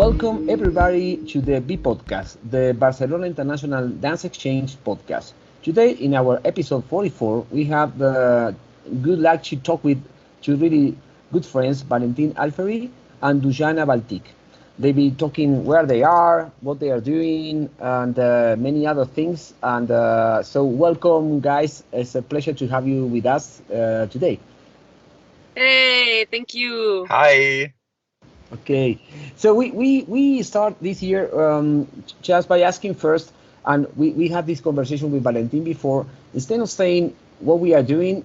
Welcome everybody to the B podcast, the Barcelona International Dance Exchange podcast. Today, in our episode 44, we have the good luck to talk with two really good friends, Valentin Alfery and Dusana Baltic. They'll be talking where they are, what they are doing, and many other things. And so, welcome, guys. It's a pleasure to have you with us today. Hey, thank you. Hi. Okay, so we start this year just by asking first, and we had this conversation with Valentin before. Instead of saying what we are doing,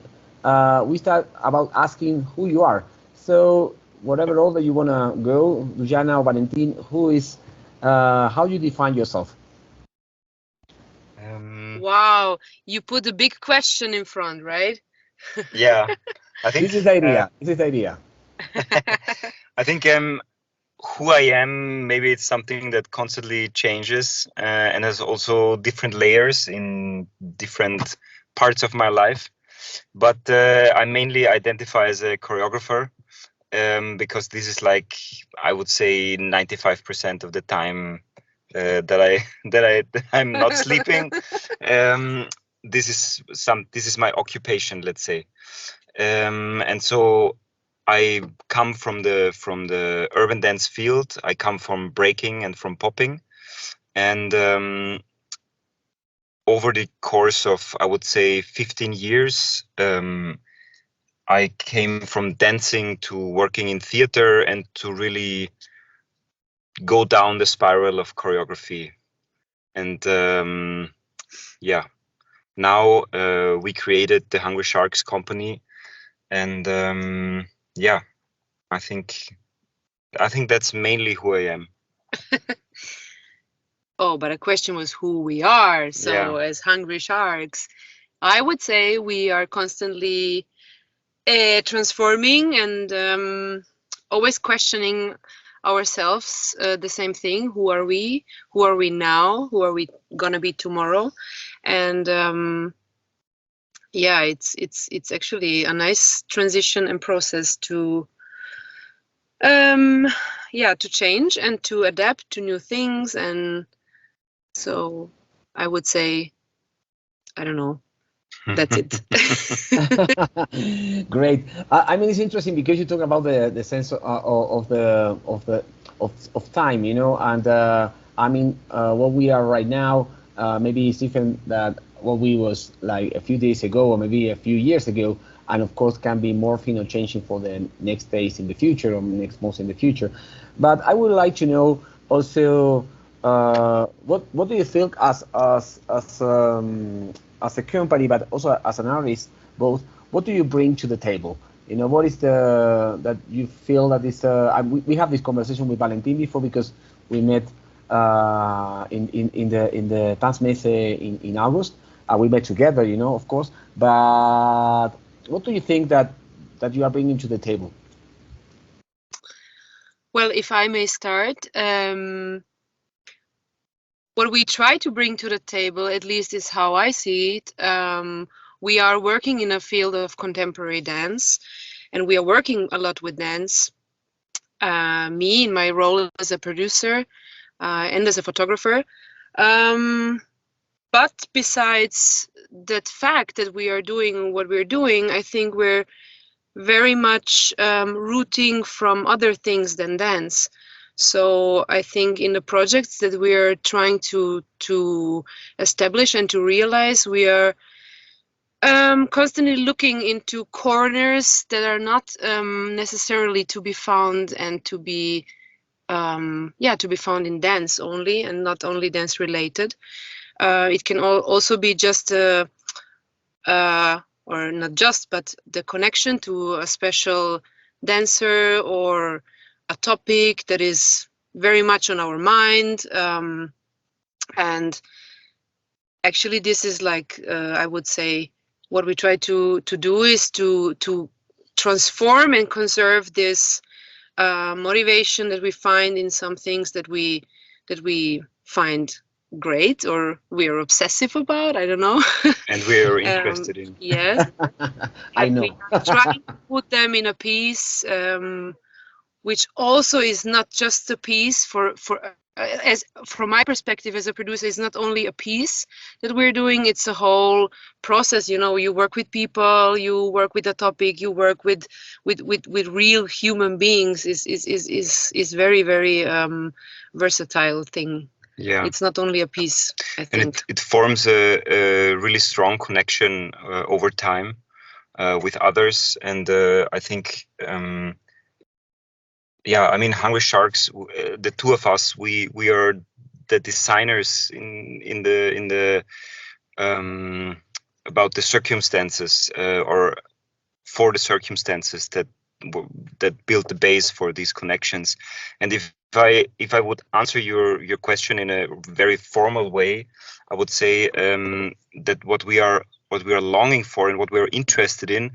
we start about asking who you are. So whatever order you wanna go, Luciana or Valentin, how you define yourself? Wow, you put a big question in front, right? Yeah, I think This is the idea. This is the idea. I think who I am, maybe it's something that constantly changes and has also different layers in different parts of my life. But I mainly identify as a choreographer because this is like, I would say 95% of the time I'm not sleeping. This is my occupation, let's say. And so I come from the urban dance field. I come from breaking and from popping, and over the course of, I would say, 15 years, I came from dancing to working in theater and to really go down the spiral of choreography. And yeah, now we created the Hungry Sharks company, and yeah, I think that's mainly who I am. Oh, but a question was who we are. So Yeah. as Hungry Sharks, I would say we are constantly transforming and always questioning ourselves, the same thing. Who are we? Who are we now? Who are we gonna be tomorrow? And yeah, it's actually a nice transition and process to to change and to adapt to new things. And so I would say, I don't know, that's it. Great. I mean, it's interesting because you talk about the sense of time, you know, and I mean, what we are right now, maybe it's different that what we was like a few days ago or maybe a few years ago, and of course can be morphing or changing for the next days in the future or next months in the future. But I would like to know also what do you think as a company, but also as an artist, both, what do you bring to the table? You know, what is that you feel that is, we have this conversation with Valentin before because we met in the Dance Messe in August. We met together, you know, of course, but what do you think that you are bringing to the table? Well, if I may start, what we try to bring to the table, at least is how I see it. We are working in a field of contemporary dance, and we are working a lot with dance. Me in my role as a producer and as a photographer. But besides that fact that we are doing what we're doing, I think we're very much rooting from other things than dance. So I think in the projects that we are trying to establish and to realize, we are constantly looking into corners that are not necessarily to be found and to be found in dance only, and not only dance related. It can also be just or not just, but the connection to a special dancer or a topic that is very much on our mind. And actually this is like, I would say, what we try to do is to transform and conserve this motivation that we find in some things that we find great or we are obsessive about. I don't know. And we're interested in. Yes. I know. We try to put them in a piece which also is not just a piece as from my perspective as a producer, it's not only a piece that we're doing, it's a whole process. You know, you work with people, you work with a topic, you work with real human beings. Is very, very versatile thing. Yeah, it's not only a piece, I think. And it forms a really strong connection over time with others, and I think yeah, I mean, Hungry Sharks, the two of us, we are the designers in the about the circumstances or for the circumstances that build the base for these connections. And if I would answer your question in a very formal way, I would say that what we are longing for and what we are interested in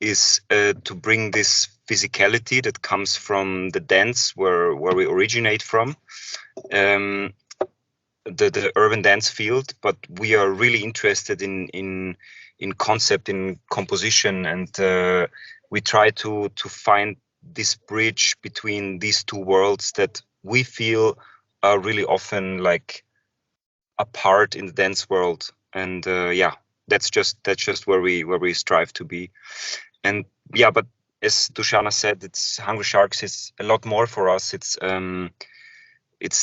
is to bring this physicality that comes from the dance where we originate from, the urban dance field, but we are really interested in concept, in composition, and we try to find this bridge between these two worlds that we feel are really often like apart in the dance world. And yeah, that's just where we strive to be. And yeah, but as Dusana said, it's Hungry Sharks is a lot more for us. It's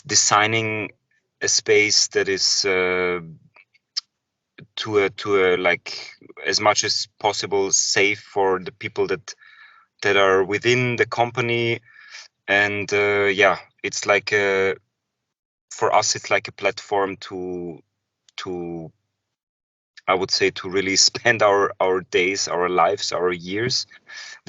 designing a space that is to a like as much as possible safe for the people that are within the company. And yeah, it's like for us it's like a platform to I would say to really spend our days, our lives, our years.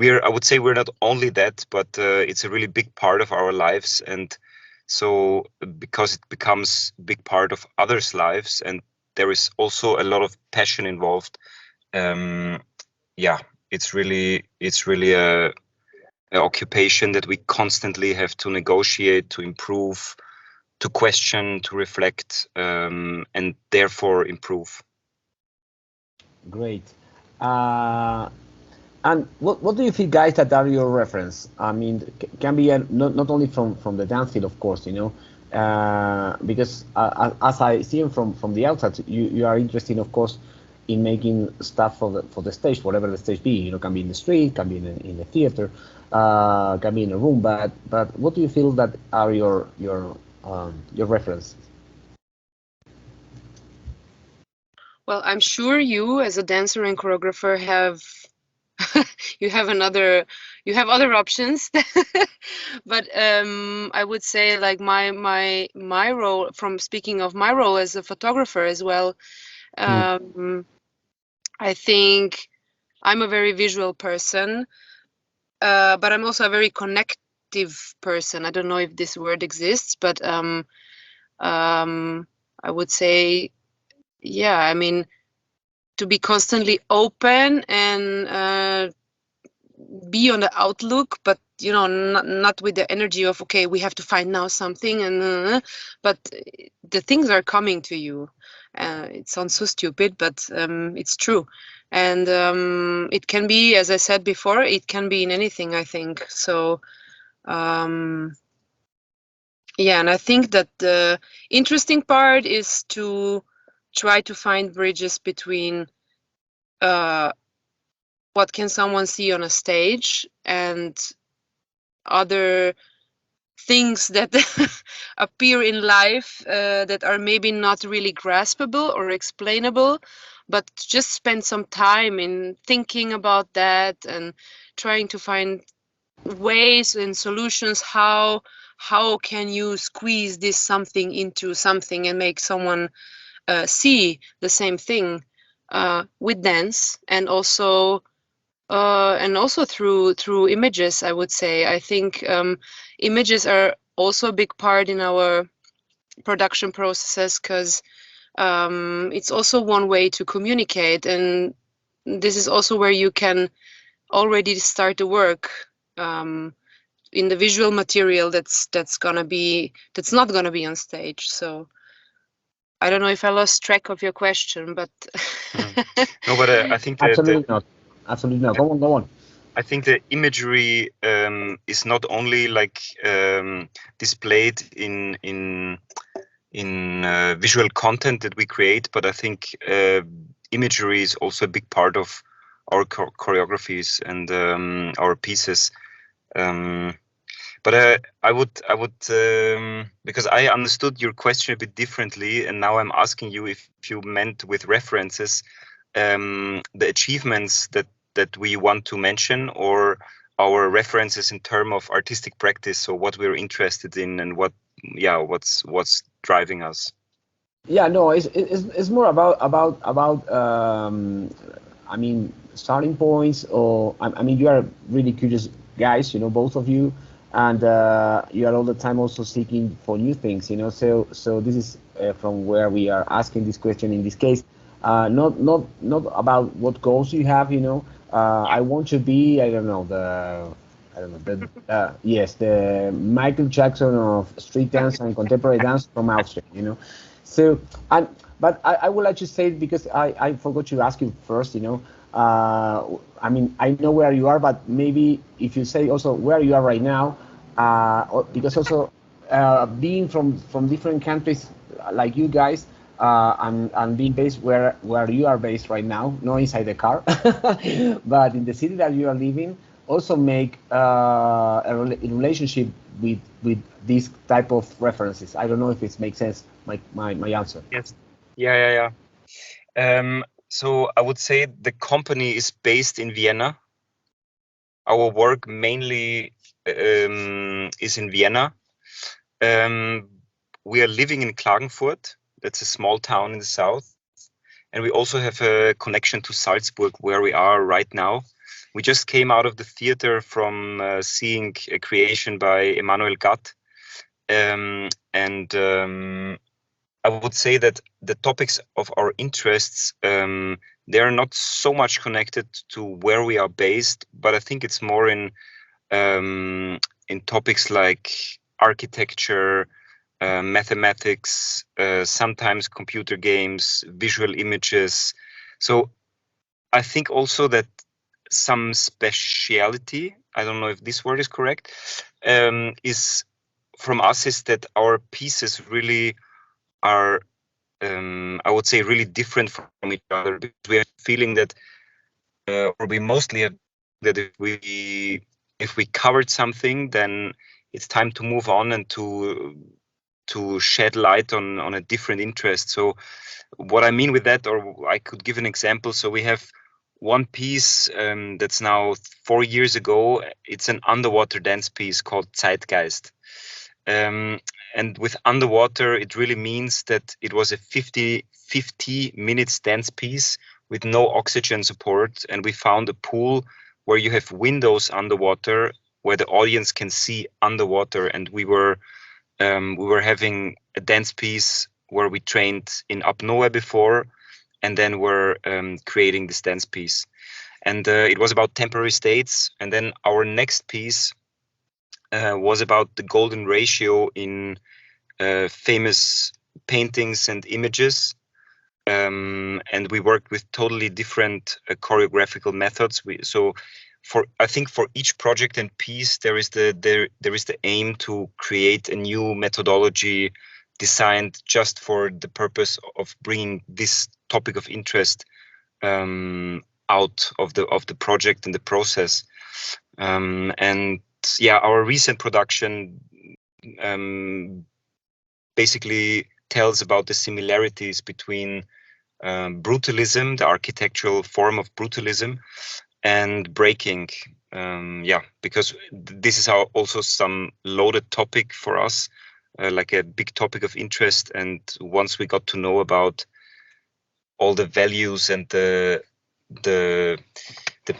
I would say we're not only that, but it's a really big part of our lives. And so because it becomes a big part of others' lives, and there is also a lot of passion involved, yeah, it's really a occupation that we constantly have to negotiate, to improve, to question, to reflect, and therefore improve. Great. And what do you feel, guys, that are your reference? I mean, can be not only from the dance field, of course, you know, because as I see it from the outside, you are interested, of course, in making stuff for the stage, whatever the stage be. You know, can be in the street, can be in the theater, can be in a room. But what do you feel that are your references? Well, I'm sure you, as a dancer and choreographer, have you have other options. But I would say, like, my role, from speaking of my role as a photographer as well, I think I'm a very visual person, but I'm also a very connective person. I don't know if this word exists, but I would say, yeah, I mean, to be constantly open and be on the outlook, but you know, not with the energy of, okay, we have to find now something, and but the things are coming to you. It sounds so stupid, but it's true. And it can be, as I said before, it can be in anything, I think. So yeah, and I think that the interesting part is to try to find bridges between what can someone see on a stage and other things that appear in life that are maybe not really graspable or explainable, but just spend some time in thinking about that and trying to find ways and solutions. How can you squeeze this something into something and make someone see the same thing with dance, and also through images, I would say. I think images are also a big part in our production processes, because it's also one way to communicate, and this is also where you can already start the work in the visual material that's not gonna be on stage. So I don't know if I lost track of your question, but No, but I think Absolutely not. Absolutely not. Go on. I think the imagery is not only like displayed in visual content that we create, but I think imagery is also a big part of our choreographies and our pieces. But I would because I understood your question a bit differently, and now I'm asking you if you meant with references the achievements that we want to mention, or our references in terms of artistic practice, so what we're interested in and what's driving us. Yeah, no, it's more about I mean, starting points, or I mean, you are really curious guys, you know, both of you, and you are all the time also seeking for new things, you know. So this is from where we are asking this question in this case, not about what goals you have, you know. I want to be, I don't know, yes, the Michael Jackson of street dance and contemporary dance from Austria, you know. So, but I would like to say, because I forgot to ask you first, you know. I mean, I know where you are, but maybe if you say also where you are right now, because also being from different countries like you guys, and being based where you are based right now, not inside the car, but in the city that you are living, also make a relationship with these type of references. I don't know if it makes sense, my answer. Yes. Yeah. So I would say the company is based in Vienna. Our work mainly is in Vienna. We are living in Klagenfurt. That's a small town in the south. And we also have a connection to Salzburg, where we are right now. We just came out of the theater from seeing a creation by Emanuel Gatt. I would say that the topics of our interests, they are not so much connected to where we are based, but I think it's more in topics like architecture, mathematics, sometimes computer games, visual images. So I think also that some speciality, I don't know if this word is correct, is from us, is that our pieces really are, I would say, really different from each other, because we have a feeling that, or we mostly have that if we covered something, then it's time to move on and to shed light on a different interest. So what I mean with that, or I could give an example. So we have one piece that's now 4 years ago. It's an underwater dance piece called Zeitgeist. And with underwater, it really means that it was a 50 minutes dance piece with no oxygen support. And we found a pool where you have windows underwater, where the audience can see underwater. And we were having a dance piece where we trained in apnoe before, and then we're creating this dance piece. And it was about temporary states. And then our next piece was about the golden ratio in famous paintings and images. And we worked with totally different choreographical methods. I think for each project and piece, there is the aim to create a new methodology designed just for the purpose of bringing this topic of interest out of the project and the process. And yeah, our recent production basically tells about the similarities between brutalism, the architectural form of brutalism, and breaking. Because this is also some loaded topic for us, like a big topic of interest. And once we got to know about all the values and the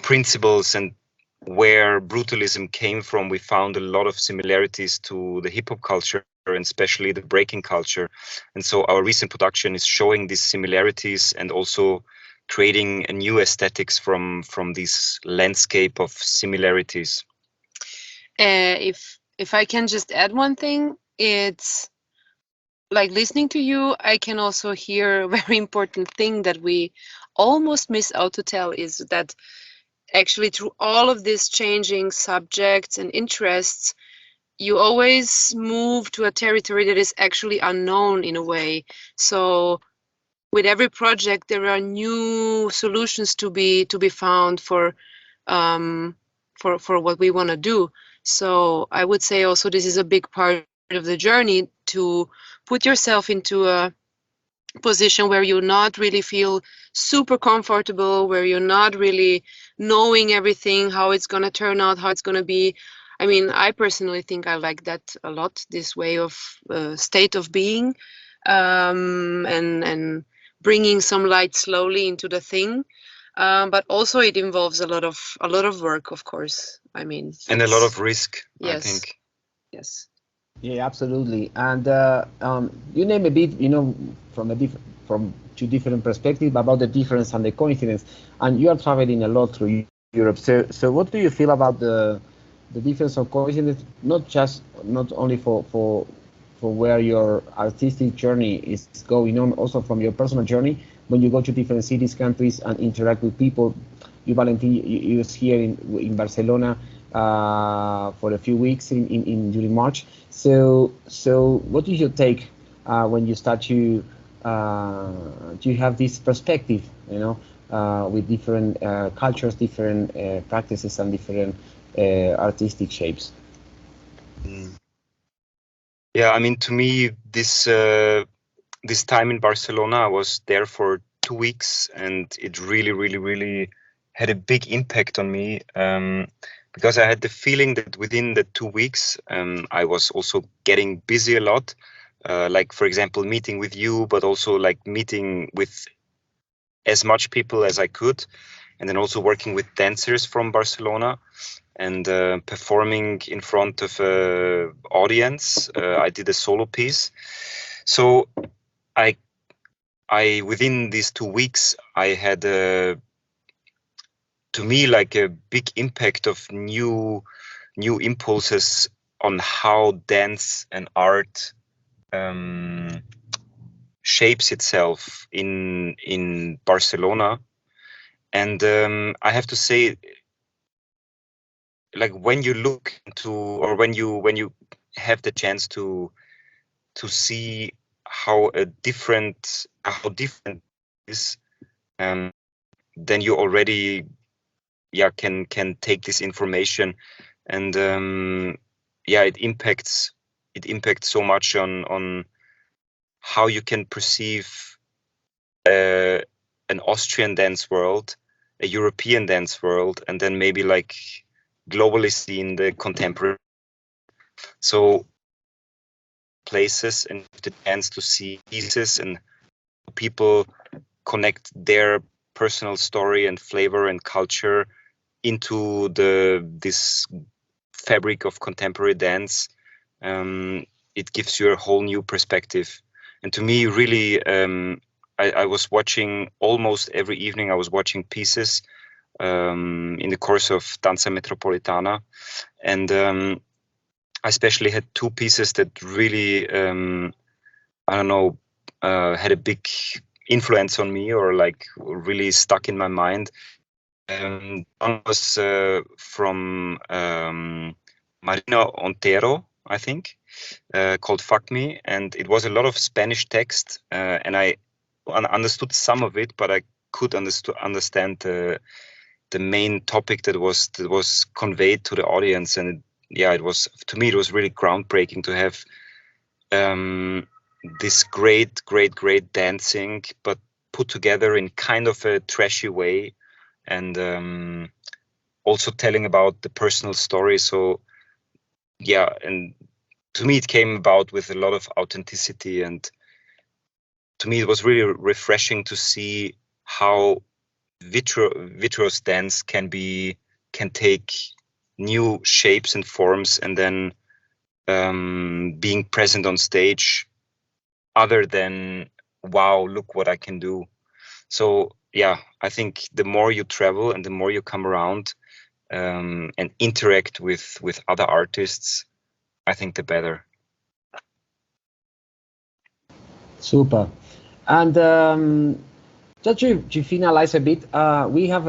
principles and where brutalism came from, we found a lot of similarities to the hip hop culture, and especially the breaking culture. And so our recent production is showing these similarities and also creating a new aesthetics from this landscape of similarities. If I can just add one thing, it's like listening to you, I can also hear a very important thing that we almost miss out to tell, is that actually through all of these changing subjects and interests, you always move to a territory that is actually unknown in a way. So with every project, there are new solutions to be found for what we want to do. So I would say also this is a big part of the journey, to put yourself into a position where you not really feel super comfortable, where you're not really knowing everything, how it's going to turn out, how it's going to be. I mean, I personally think I like that a lot, this way of state of being, and bringing some light slowly into the thing. But also it involves a lot of work, of course. I mean, and a lot of risk, yes. I think. Yes. Yeah, absolutely. And you name a bit, from two different perspectives about the difference and the coincidence. And you are traveling a lot through Europe. So what do you feel about the difference of coincidence? Not only for where your artistic journey is going on, also from your personal journey when you go to different cities, countries, and interact with people. You, Valentin, you was here in Barcelona for a few weeks during March. So what is your take when you start to have this perspective, with different cultures, different practices, and different artistic shapes? Yeah, I mean, to me, this time in Barcelona, I was there for 2 weeks, and it really, really, really had a big impact on me, because I had the feeling that within the 2 weeks, I was also getting busy a lot, like, for example, meeting with you, but also like meeting with as much people as I could, and then also working with dancers from Barcelona, and performing in front of an audience. I did a solo piece. So I within these 2 weeks, I had to me, like a big impact of new impulses on how dance and art shapes itself in Barcelona. And I have to say, like, when you look into, or when you have the chance to see how different it is, then you already can take this information, and it impacts so much on how you can perceive an Austrian dance world, a European dance world, and then maybe like globally seen the contemporary. So places and the chance to see pieces and people connect their personal story and flavor and culture into this fabric of contemporary dance. It gives you a whole new perspective. And to me, really, I was watching almost every evening. I was watching pieces in the course of Danza Metropolitana, and I especially had 2 pieces that really, had a big influence on me, or like really stuck in my mind. One was from Marina Ontero, I think, called Fuck Me, and it was a lot of Spanish text, and I understood some of it, but I could understand the main topic that was conveyed to the audience. And it was, to me, it was really groundbreaking to have this great dancing, but put together in kind of a trashy way, and also telling about the personal story. So and to me, it came about with a lot of authenticity, and to me, it was really refreshing to see how virtuous dance can take new shapes and forms, and then being present on stage, other than, wow, look what I can do. So I think the more you travel and the more you come around and interact with other artists, I think the better. Super. And just to finalize a bit, we have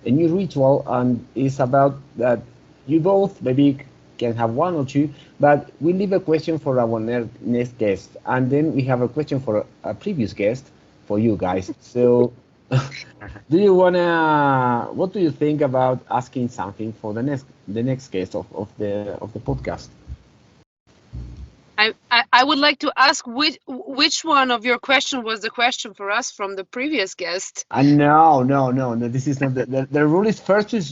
a new ritual, and it's about that you both maybe can have one or two, but we leave a question for our next guest, and then we have a question for a previous guest for you guys. So, do you wanna? What do you think about asking something for the next guest of the podcast? I would like to ask which one of your question was the question for us from the previous guest. No. This is not the rule is first to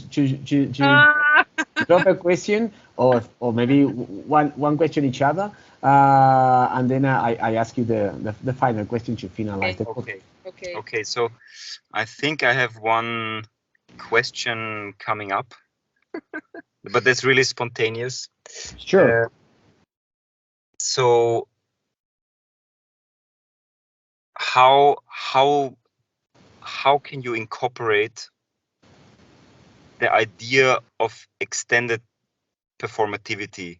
drop a question or maybe one question each other, and then I ask you the final question to finalize the podcast. Okay. So I think I have one question coming up, but that's really spontaneous. Sure. So how can you incorporate the idea of extended performativity?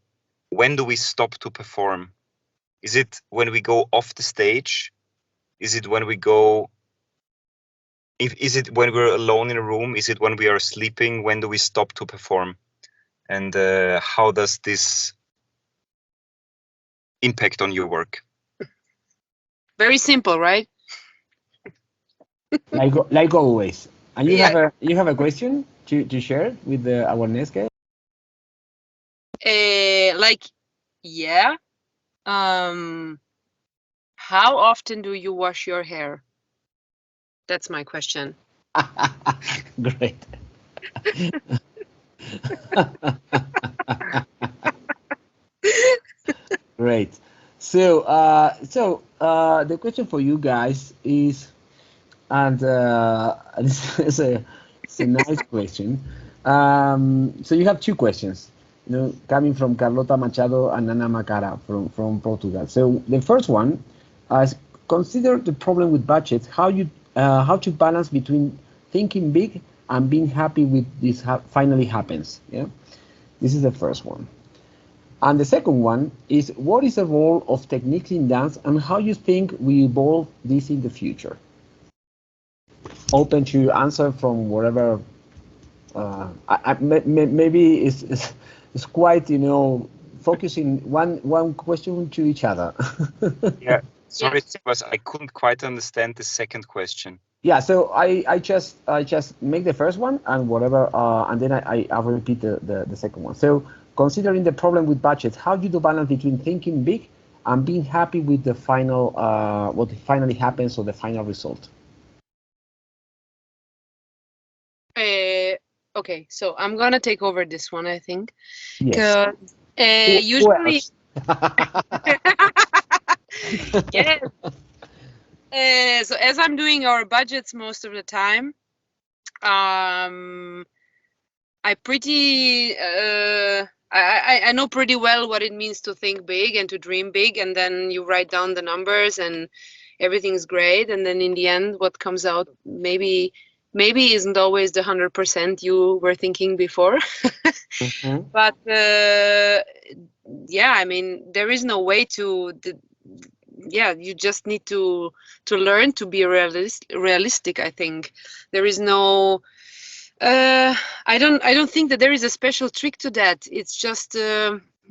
When do we stop to perform? Is it when we go off the stage? Is it when we go? Is it when we're alone in a room? Is it when we are sleeping? When do we stop to perform? And how does this impact on your work? Very simple, right? Like always. And you Yeah. have a question to share with our next guest? Yeah. How often do you wash your hair? That's my question. Great. Great. So, the question for you guys is, and it's a nice question. So you have two questions, coming from Carlota Machado and Ana Macara from Portugal. So the first one is, consider the problem with budget, how to balance between thinking big and being happy with this finally happens. Yeah, this is the first one. And the second one is, what is the role of techniques in dance and how you think we evolve this in the future? Open to answer from wherever. Maybe it's quite, focusing one question to each other. Yeah, sorry, Sebas, I couldn't quite understand the second question. Yeah, so I just make the first one and whatever, and then I'll repeat the second one. So, considering the problem with budget, how do you balance between thinking big and being happy with the final, what finally happens or the final result? Okay, so I'm gonna take over this one, I think. Yes. Usually, yes. So as I'm doing our budgets most of the time, I know pretty well what it means to think big and to dream big, and then you write down the numbers and everything's great, and then in the end what comes out maybe isn't always the 100% you were thinking before. But yeah, I mean, there is no way to you just need to learn to be realistic. I think there is no I don't think that there is a special trick to that. It's just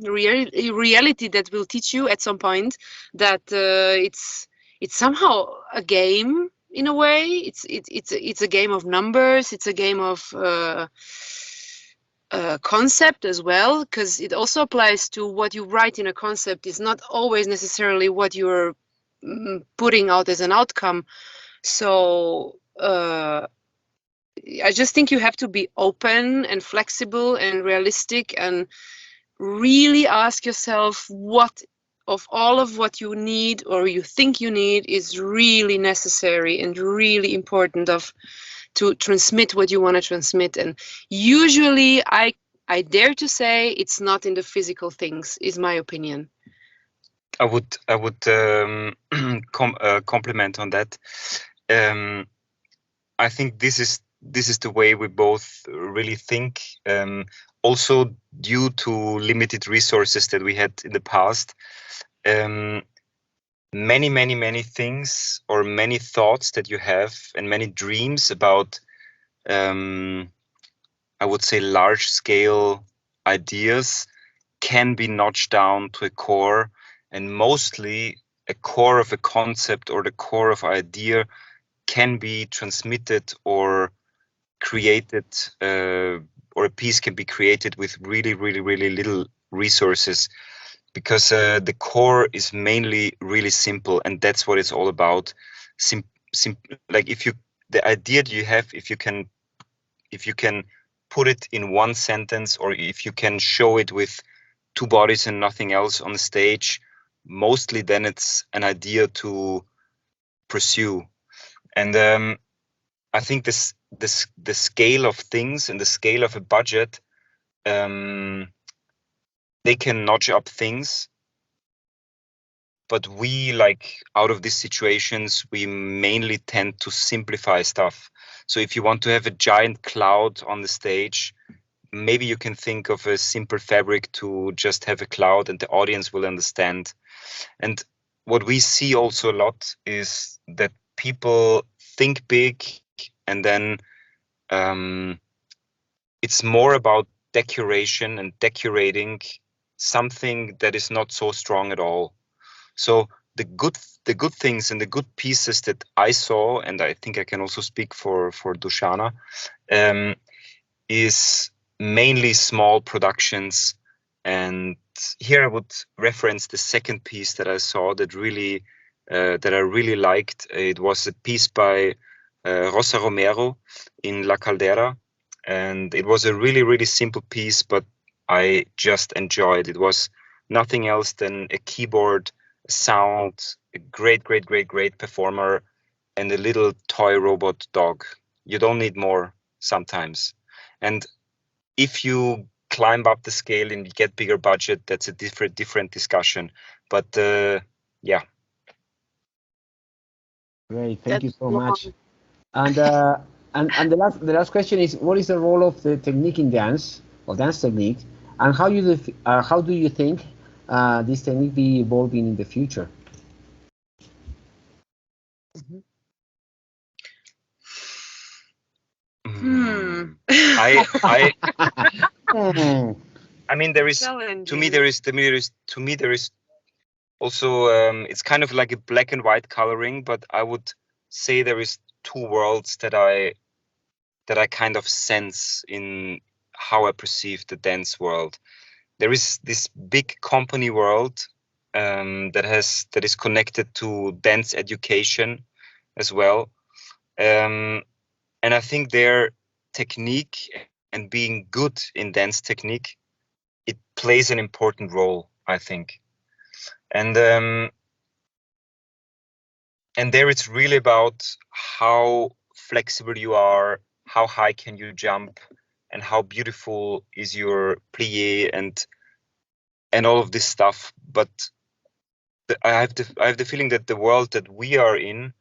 reality that will teach you at some point that it's somehow a game in a way. It's a game of numbers. It's a game of concept as well, because it also applies to what you write in a concept is not always necessarily what you're putting out as an outcome. So I just think you have to be open and flexible and realistic and really ask yourself what of all of what you need or you think you need is really necessary and really important to transmit what you want to transmit. And usually I dare to say it's not in the physical things, is my opinion. I would compliment on that. I think this is the way we both really think. Also, due to limited resources that we had in the past, many things or many thoughts that you have and many dreams about I would say, large-scale ideas can be notched down to a core, and mostly a core of a concept or the core of idea can be transmitted or created, or a piece can be created with really, really, really little resources, because the core is mainly really simple, and that's what it's all about. Like if you, the idea that you have, if you can put it in one sentence, or if you can show it with two bodies and nothing else on the stage, mostly then it's an idea to pursue. And I think the scale of things and the scale of a budget, they can notch up things, but we, like, out of these situations, we mainly tend to simplify stuff. So if you want to have a giant cloud on the stage, maybe you can think of a simple fabric to just have a cloud and the audience will understand. And what we see also a lot is that people think big, and then it's more about decoration and decorating something that is not so strong at all. So the good things and the good pieces that I saw, and I think I can also speak for Dusana, is mainly small productions. And here I would reference the second piece that I saw that really that I really liked. It was a piece by Rosa Romero in La Caldera, and it was a really, really simple piece, but I just enjoyed. It was nothing else than a keyboard, sound, a great performer, and a little toy robot dog. You don't need more sometimes. And if you climb up the scale and you get bigger budget, that's a different discussion. But yeah. Great, thank you so much. And the last question is, what is the role of the technique in dance, or dance technique, and how do you think this technique be evolving in the future? I mean, there is also it's kind of like a black and white coloring, but I would say there is two worlds that I kind of sense in how I perceive the dance world. There is this big company world that is connected to dance education as well, and I think their technique and being good in dance technique, it plays an important role, I think. And there it's really about how flexible you are, how high can you jump, and how beautiful is your plie and all of this stuff. But I have the feeling that the world that we are in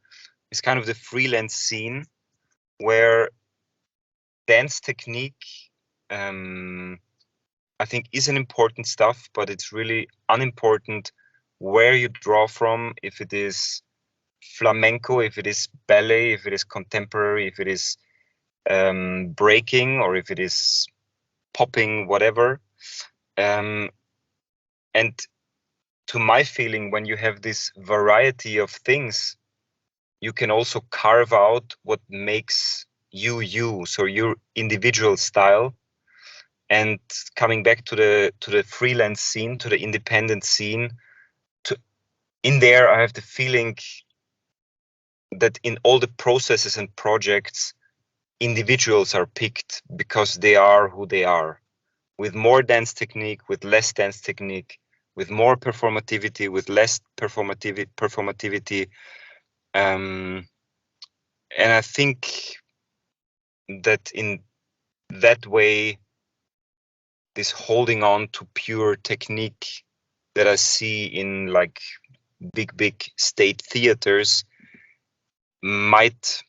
is kind of the freelance scene, where dance technique, I think, is an important stuff, but it's really unimportant where you draw from, if it is flamenco, if it is ballet, if it is contemporary, if it is breaking, or if it is popping, whatever. And to my feeling, when you have this variety of things, you can also carve out what makes you, so your individual style. And coming back to the freelance scene, to the independent scene, in there, I have the feeling that in all the processes and projects, individuals are picked because they are who they are, with more dance technique, with less dance technique, with more performativity, with less performativity. And I think that in that way, this holding on to pure technique that I see in like big state theaters might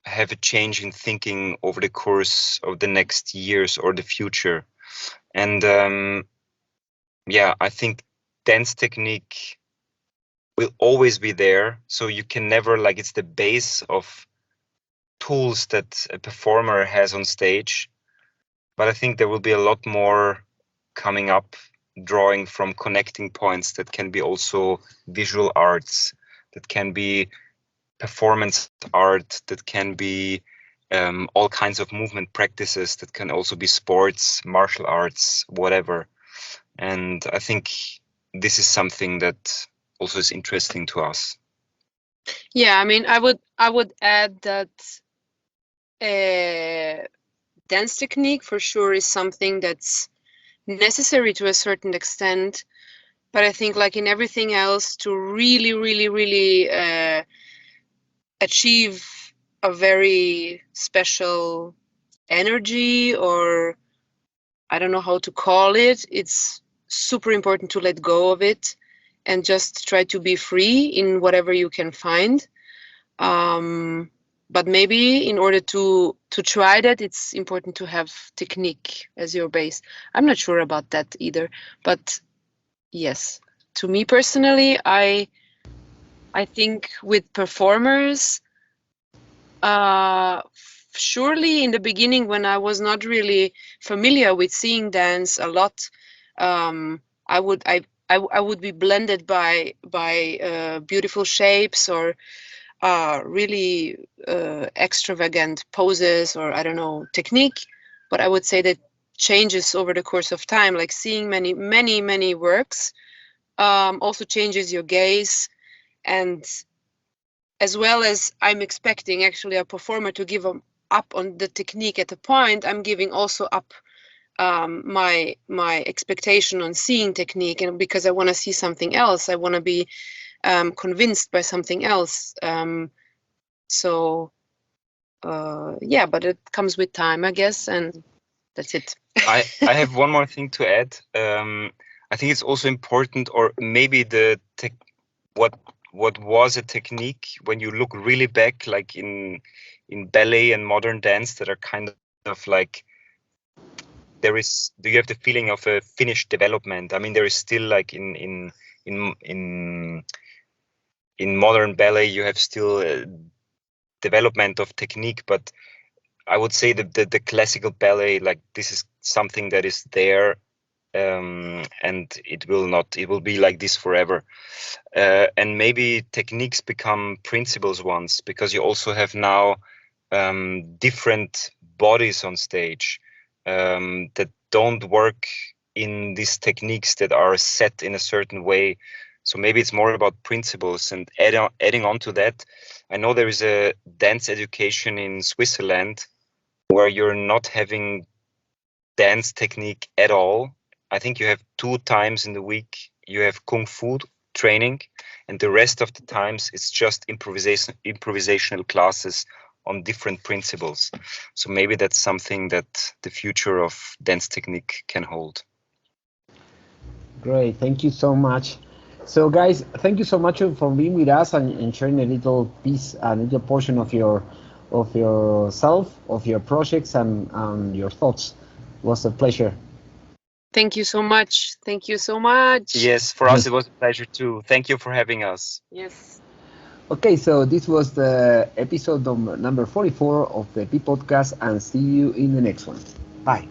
have a change in thinking over the course of the next years or the future. And yeah, I think dance technique will always be there. So you can never, like, it's the base of tools that a performer has on stage, but I think there will be a lot more coming up, drawing from connecting points that can be also visual arts, that can be performance art, that can be all kinds of movement practices, that can also be sports, martial arts, whatever. And I think this is something that also is interesting to us. Yeah, I mean, I would add that dance technique for sure is something that's necessary to a certain extent, but I think like in everything else, to really achieve a very special energy, or I don't know how to call it, it's super important to let go of it and just try to be free in whatever you can find. But maybe in order to try that, it's important to have technique as your base. I'm not sure about that either, but yes, to me personally, I think with performers, surely in the beginning when I was not really familiar with seeing dance a lot, I would be blended by beautiful shapes or really extravagant poses, or I don't know, technique. But I would say that changes over the course of time, like seeing many works also changes your gaze. And as well as I'm expecting actually a performer to give up on the technique at a point, I'm giving also up my expectation on seeing technique, and because I want to see something else, I want to be convinced by something else. Yeah, but it comes with time, I guess, and that's it. I have one more thing to add. I think it's also important, or maybe what was a technique when you look really back, like in ballet and modern dance, that are kind of like, do you have the feeling of a finished development? I mean, there is still like in modern ballet, you have still development of technique, but I would say that the classical ballet, like, this is something that is there, and it will be like this forever. And maybe techniques become principles once, because you also have now different bodies on stage that don't work in these techniques that are set in a certain way. So maybe it's more about principles. And adding on to that, I know there is a dance education in Switzerland where you're not having dance technique at all. I think you have 2 times in the week you have kung fu training, and the rest of the times it's just improvisational classes on different principles. So maybe that's something that the future of dance technique can hold. Great, thank you so much. So guys, thank you so much for being with us and sharing a little piece, a little portion of yourself, of your projects and your thoughts. It was a pleasure. Thank you so much. Thank you so much. Yes, for us it was a pleasure too. Thank you for having us. Yes. Okay, so this was the episode number 44 of the P Podcast, and see you in the next one. Bye.